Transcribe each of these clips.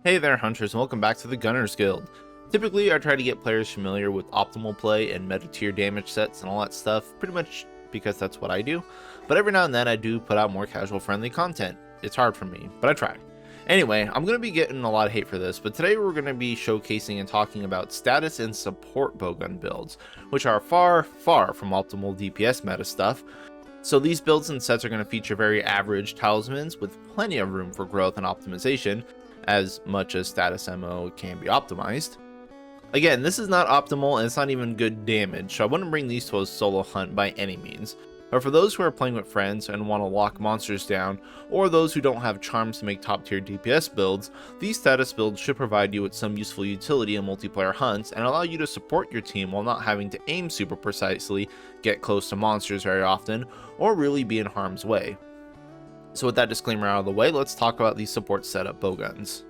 Hey there hunters and welcome back to the Gunners Guild. Typically I try to get players familiar with optimal play and meta tier damage sets and all that stuff, pretty much because that's what I do, but every now and then I do put out more casual friendly content. It's hard for me, but I try. Anyway, I'm going to be getting a lot of hate for this, but today we're going to be showcasing and talking about status and support bowgun builds, which are far from optimal DPS meta stuff. So these builds and sets are going to feature very average talismans with plenty of room for growth and optimization, as much as status MO can be optimized. Again, this is not optimal and it's not even good damage, so I wouldn't bring these to a solo hunt by any means. But for those who are playing with friends and want to lock monsters down, or those who don't have charms to make top tier DPS builds, these status builds should provide you with some useful utility in multiplayer hunts and allow you to support your team while not having to aim super precisely, get close to monsters very often, or really be in harm's way. So with that disclaimer out of the way, let's talk about these support setup bowguns.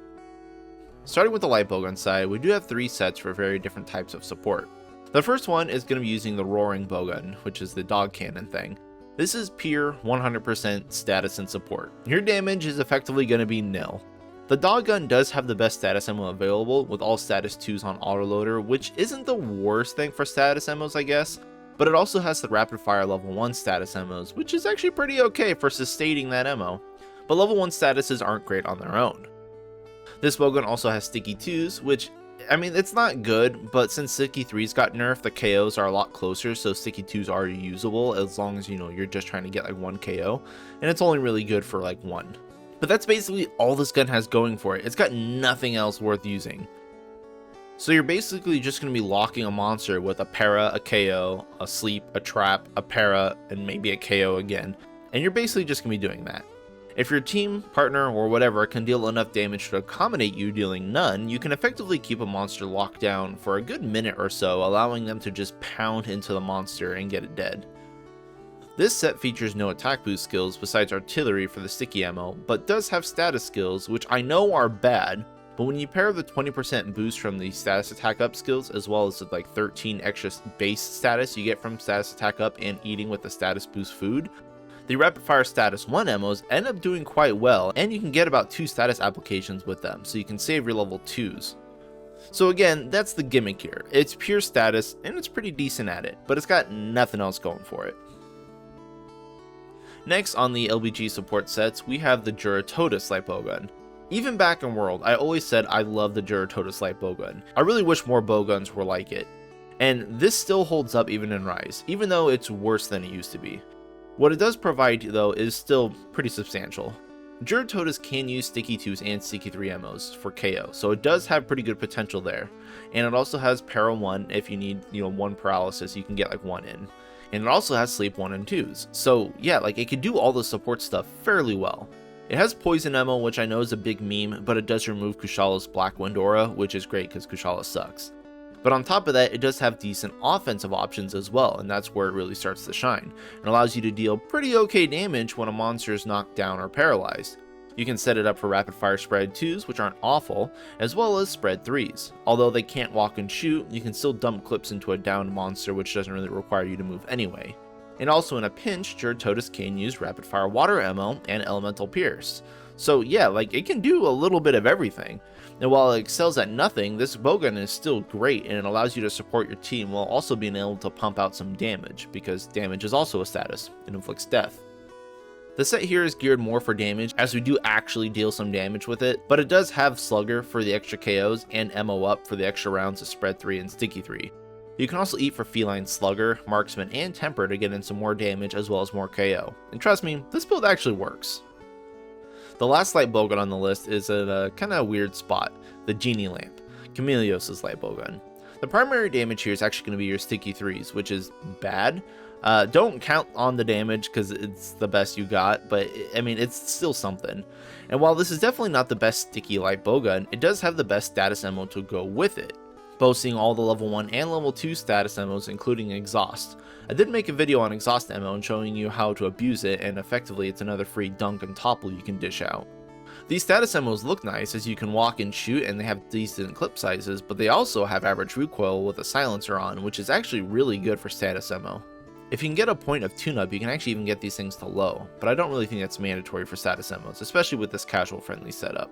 Starting with the light bowgun side, we do have 3 sets for very different types of support. The first one is going to be using the roaring bowgun, which is the dog cannon thing. This is pure 100% status and support. Your damage is effectively going to be nil. The dog gun does have the best status ammo available with all status 2s on autoloader, which isn't the worst thing for status ammos I guess, but it also has the rapid fire level 1 status ammos, which is actually pretty okay for sustaining that ammo, but level 1 statuses aren't great on their own. This bowgun also has sticky 2s, which, I mean, it's not good, but since sticky 3s got nerfed, the KOs are a lot closer, so sticky 2s are usable as long as, you're just trying to get like 1 KO, and it's only really good for like 1. But that's basically all this gun has going for it. It's got nothing else worth using. So you're basically just going to be locking a monster with a para, a KO, a sleep, a trap, a para, and maybe a KO again. And you're basically just going to be doing that. If your team, partner, or whatever can deal enough damage to accommodate you dealing none, you can effectively keep a monster locked down for a good minute or so, allowing them to just pound into the monster and get it dead. This set features no attack boost skills besides artillery for the sticky ammo, but does have status skills, which I know are bad, but when you pair the 20% boost from the status attack up skills as well as the like 13 extra base status you get from status attack up and eating with the status boost food, the rapid fire status 1 ammos end up doing quite well, and you can get about 2 status applications with them, so you can save your level 2s. So again, that's the gimmick here. It's pure status and it's pretty decent at it, but it's got nothing else going for it. Next on the LBG support sets, we have the Jyura Lipogun. Even back in World, I always said I love the Jyura light bowgun. I really wish more bowguns were like it. And this still holds up even in Rise, even though it's worse than it used to be. What it does provide though is still pretty substantial. Jyura can use sticky 2s and sticky 3 ammos for KO, so it does have pretty good potential there. And it also has para 1 if you need 1 paralysis, you can get like 1 in. And it also has sleep 1 and 2s. So yeah, like it can do all the support stuff fairly well. It has poison ammo, which I know is a big meme, but it does remove Kushala's Black Wind Aura, which is great because Kushala sucks. But on top of that, it does have decent offensive options as well, and that's where it really starts to shine. It allows you to deal pretty okay damage when a monster is knocked down or paralyzed. You can set it up for rapid fire spread 2s, which aren't awful, as well as spread 3s. Although they can't walk and shoot, you can still dump clips into a downed monster, which doesn't really require you to move anyway. And also in a pinch, Jyura can use rapid fire water ammo and elemental pierce. So yeah, like it can do a little bit of everything. And while it excels at nothing, this bowgun is still great and it allows you to support your team while also being able to pump out some damage, because damage is also a status, it inflicts death. The set here is geared more for damage as we do actually deal some damage with it, but it does have Slugger for the extra KOs and MO up for the extra rounds of spread 3 and sticky 3. You can also eat for Feline Slugger, Marksman, and Temper to get in some more damage as well as more KO. And trust me, this build actually works. The last light bowgun on the list is at a kinda weird spot, the Genie lamp, Chameleos' light bowgun. The primary damage here is actually going to be your sticky 3s, which is bad. Don't count on the damage because it's the best you got, but I mean, it's still something. And while this is definitely not the best sticky light bowgun, it does have the best status ammo to go with it, boasting all the level 1 and level 2 status ammos, including exhaust. I did make a video on exhaust ammo and showing you how to abuse it, and effectively it's another free dunk and topple you can dish out. These status ammos look nice as you can walk and shoot and they have decent clip sizes, but they also have average recoil with a silencer on, which is actually really good for status ammo. If you can get a point of tune-up, you can actually even get these things to low, but I don't really think that's mandatory for status ammos, especially with this casual friendly setup.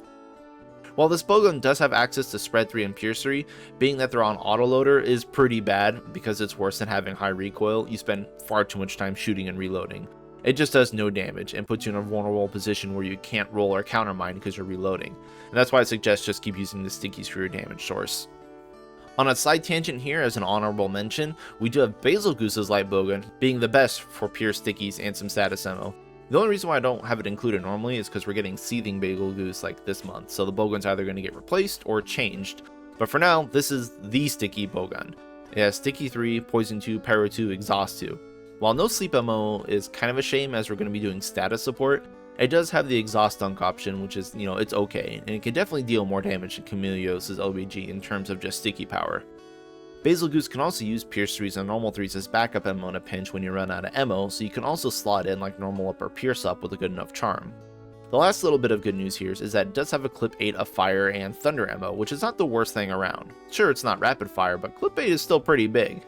While this bowgun does have access to spread 3 and pierce 3, being that they're on autoloader is pretty bad because it's worse than having high recoil. You spend far too much time shooting and reloading. It just does no damage and puts you in a vulnerable position where you can't roll or countermine because you're reloading. And that's why I suggest just keep using the stickies for your damage source. On a side tangent here, as an honorable mention, we do have Bazel Goose's light bowgun being the best for pure stickies and some status ammo. The only reason why I don't have it included normally is because we're getting Seething Bazel Goose like this month, so the bowgun's either going to get replaced or changed. But for now, this is the sticky bowgun. It has Sticky 3, Poison 2, Pyro 2, Exhaust 2. While no sleep ammo is kind of a shame as we're going to be doing status support, it does have the exhaust dunk option, which is, it's okay, and it can definitely deal more damage than Chameleos' LBG in terms of just sticky power. Bazel Goose can also use Pierce 3s and Normal 3s as backup ammo in a pinch when you run out of ammo, so you can also slot in like Normal Up or Pierce Up with a good enough charm. The last little bit of good news here is that it does have a clip 8 of fire and thunder ammo, which is not the worst thing around. Sure, it's not rapid fire, but clip 8 is still pretty big.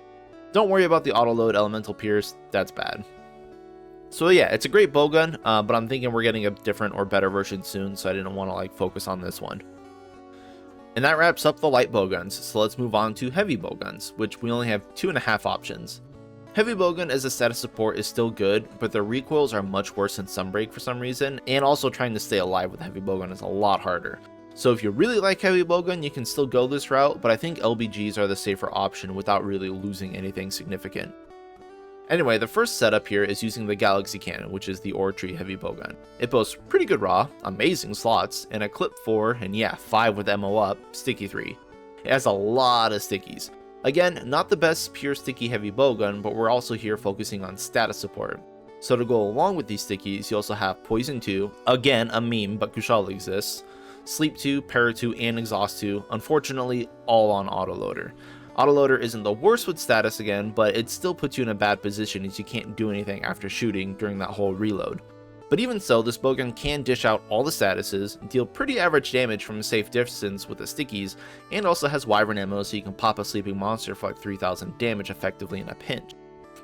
Don't worry about the autoload elemental pierce, that's bad. So yeah, it's a great bowgun, but I'm thinking we're getting a different or better version soon, so I didn't want to focus on this one. And that wraps up the light bowguns, so let's move on to heavy bowguns, which we only have 2.5 options. Heavy bowgun as a status support is still good, but their recoils are much worse than Sunbreak for some reason, and also trying to stay alive with heavy bowgun is a lot harder. So if you really like heavy bowgun, you can still go this route, but I think LBGs are the safer option without really losing anything significant. Anyway, the first setup here is using the Galaxy Cannon, which is the Ore Tree heavy bowgun. It boasts pretty good raw, amazing slots, and a clip 4, and yeah, 5 with MO up, sticky 3. It has a lot of stickies. Again, not the best pure sticky heavy bowgun, but we're also here focusing on status support. So to go along with these stickies, you also have Poison 2, again a meme, but Kushala exists, Sleep 2, Para 2, and Exhaust 2, unfortunately all on autoloader. Autoloader isn't the worst with status again, but it still puts you in a bad position as you can't do anything after shooting during that whole reload. But even so, this bowgun can dish out all the statuses, deal pretty average damage from a safe distance with the stickies, and also has Wyvern ammo so you can pop a sleeping monster for like 3000 damage effectively in a pinch.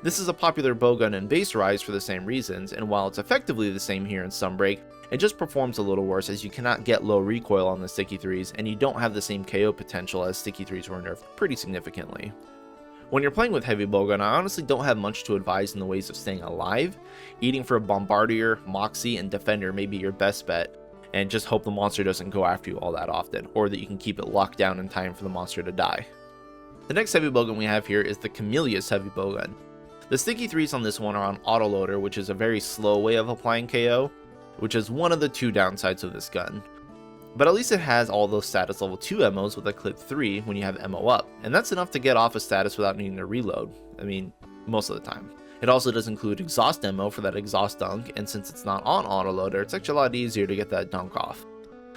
This is a popular bowgun in base rise for the same reasons, and while it's effectively the same here in Sunbreak, it just performs a little worse as you cannot get low recoil on the Sticky 3s, and you don't have the same KO potential as Sticky 3s were nerfed pretty significantly. When you're playing with heavy bowgun, I honestly don't have much to advise in the ways of staying alive. Eating for a Bombardier, Moxie, and Defender may be your best bet, and just hope the monster doesn't go after you all that often, or that you can keep it locked down in time for the monster to die. The next heavy bowgun we have here is the Camellias Heavy Bow Gun. The Sticky 3s on this one are on autoloader, which is a very slow way of applying KO, which is one of the 2 downsides of this gun. But at least it has all those status level 2 MOs with a clip 3 when you have MO up, and that's enough to get off a status without needing to reload, I mean, most of the time. It also does include exhaust MO for that exhaust dunk, and since it's not on autoloader, it's actually a lot easier to get that dunk off.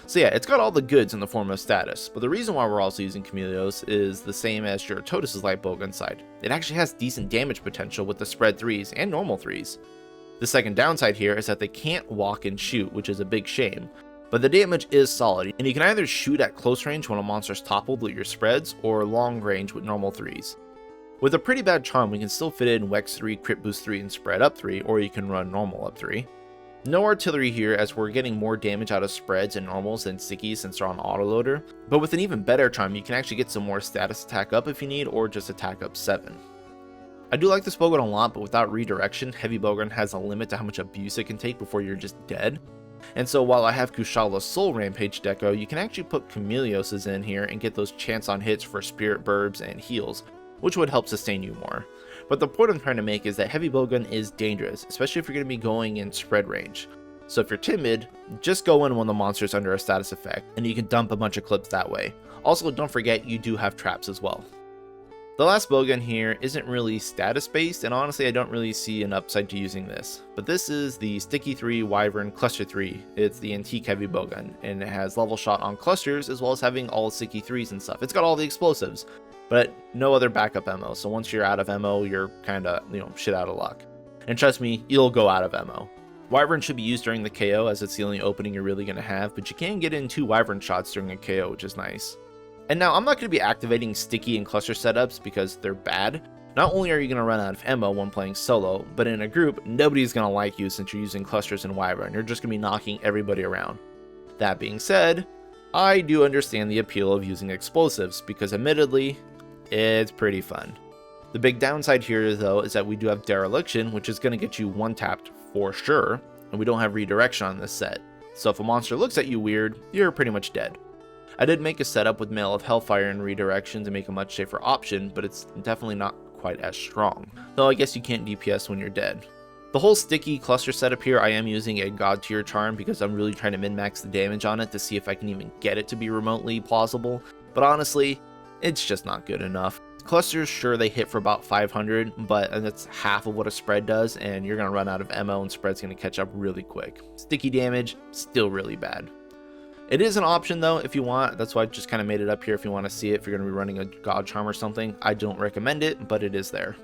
So yeah, it's got all the goods in the form of status, but the reason why we're also using Chameleos is the same as Jyura light bowgun side. It actually has decent damage potential with the spread 3s and normal 3s. The second downside here is that they can't walk and shoot, which is a big shame, but the damage is solid, and you can either shoot at close range when a monster's toppled with your spreads, or long range with normal 3s. With a pretty bad charm, we can still fit in Wex 3, Crit Boost 3, and Spread Up 3, or you can run normal up 3. No artillery here, as we're getting more damage out of spreads and normals than stickies since they're on autoloader, but with an even better charm, you can actually get some more status attack up if you need, or just attack up 7. I do like this bowgun a lot, but without redirection, heavy bowgun has a limit to how much abuse it can take before you're just dead. And so while I have Kushala's Soul Rampage deco, you can actually put Chameleos in here and get those chance on hits for Spirit Burbs and heals, which would help sustain you more. But the point I'm trying to make is that heavy bowgun is dangerous, especially if you're going to be going in spread range. So if you're timid, just go in when the monster's under a status effect, and you can dump a bunch of clips that way. Also, don't forget you do have traps as well. The last bowgun here isn't really status based, and honestly I don't really see an upside to using this. But this is the Sticky 3 Wyvern Cluster 3. It's the antique heavy bowgun, and it has level shot on clusters as well as having all Sticky 3s and stuff. It's got all the explosives, but no other backup ammo, so once you're out of ammo, you're kinda, shit out of luck. And trust me, you'll go out of ammo. Wyvern should be used during the KO as it's the only opening you're really going to have, but you can get in 2 Wyvern shots during a KO, which is nice. And now, I'm not going to be activating sticky and cluster setups because they're bad. Not only are you going to run out of ammo when playing solo, but in a group, nobody's going to like you since you're using clusters and Wyvern. You're just going to be knocking everybody around. That being said, I do understand the appeal of using explosives, because admittedly, it's pretty fun. The big downside here though is that we do have Dereliction, which is going to get you one tapped for sure, and we don't have redirection on this set. So if a monster looks at you weird, you're pretty much dead. I did make a setup with Mail of Hellfire and redirection to make a much safer option, but it's definitely not quite as strong. Though I guess you can't DPS when you're dead. The whole sticky cluster setup here, I am using a god tier charm because I'm really trying to min-max the damage on it to see if I can even get it to be remotely plausible. But honestly, it's just not good enough. Clusters, sure, they hit for about 500, but that's half of what a spread does, and you're going to run out of ammo and spread's going to catch up really quick. Sticky damage, still really bad. It is an option though if you want. That's why I just kind of made it up here if you want to see it. If you're going to be running a god charm or something, I don't recommend it, but it is there.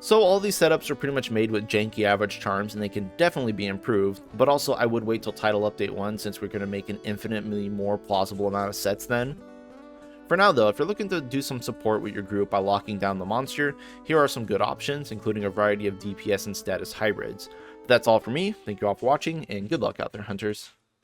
So all these setups are pretty much made with janky average charms, and they can definitely be improved, but also I would wait till Title Update 1 since we're going to make an infinitely more plausible amount of sets then. For now though, if you're looking to do some support with your group by locking down the monster, here are some good options, including a variety of DPS and status hybrids. But that's all for me. Thank you all for watching, and good luck out there, hunters.